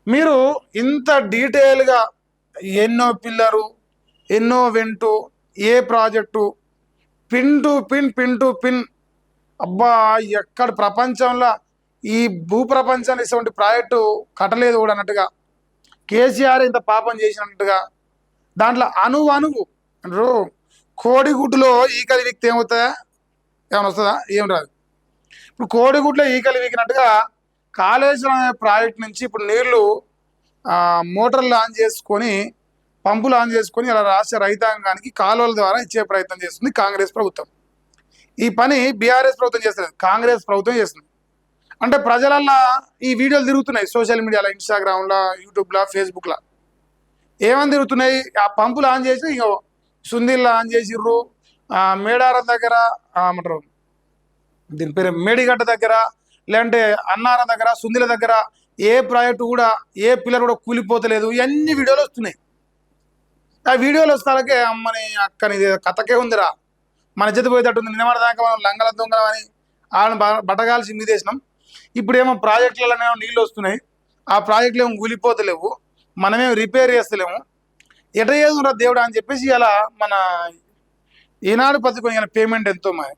మీరు ఇంత డీటెయిల్గా ఎన్నో పిల్లరు, ఎన్నో went, A project, pin to pin అబ్బా, ఎక్కడ ప్రపంచంలో ఈ భూప్రపంచాన్ని ఇటువంటి ప్రాజెక్టు కట్టలేదు కూడా అన్నట్టుగా, కేసీఆర్ ఇంత పాపం చేసినట్టుగా, దాంట్లో అణువు అంటారు. కోడిగుడ్డులో ఈకలు వీక్తే ఏమవుతుందా? ఏమైనా వస్తుందా? ఏం రాదు. ఇప్పుడు కోడిగుడ్లో ఈకలు వీకినట్టుగా కాళేశ్వరం అనే ప్రాజెక్ట్ నుంచి ఇప్పుడు నీళ్లు మోటార్లు ఆన్ చేసుకొని, పంపులు ఆన్ చేసుకొని ఇలా రాష్ట్ర రైతాంగానికి కాలువల ద్వారా ఇచ్చే ప్రయత్నం చేస్తుంది కాంగ్రెస్ ప్రభుత్వం. ఈ పని బీఆర్ఎస్ ప్రభుత్వం చేస్తుంది, కాంగ్రెస్ ప్రభుత్వం చేస్తుంది. అంటే ప్రజలల్లో ఈ వీడియోలు తిరుగుతున్నాయి సోషల్ మీడియాలో, ఇన్స్టాగ్రామ్లో, యూట్యూబ్లో, ఫేస్బుక్లో. ఏమని తిరుగుతున్నాయి? ఆ పంపులు ఆన్ చేసి ఇంకో సుందిల్లో ఆన్ చేసిర్రు, మేడారం దగ్గర ఏమంటారు దీని పేరు మేడిగడ్డ దగ్గర, లేదంటే అన్నారం దగ్గర, సుందిల దగ్గర ఏ ప్రాజెక్టు కూడా, ఏ పిల్లలు కూడా కూలిపోతలేదు. ఇవన్నీ వీడియోలు వస్తున్నాయి. ఆ వీడియోలు వస్తాకే అమ్మని అక్కని కథకే ఉందిరా, మన చేతి పోయేటట్టుంది. నిలబడదాకా మనం లంగల దొంగలం అని వాళ్ళని బట్టగాల్సి మీదేసినాం. ఇప్పుడేమో ప్రాజెక్టులలోనేమో నీళ్ళు వస్తున్నాయి, ఆ ప్రాజెక్టులు ఏమో కూలిపోతలేవు, మనమేమో రిపేర్ చేస్తలేము. ఎట చేదురా దేవుడు అని చెప్పేసి ఇలా మన ఈనాడు పత్రిక పేమెంట్ ఎంతో మరి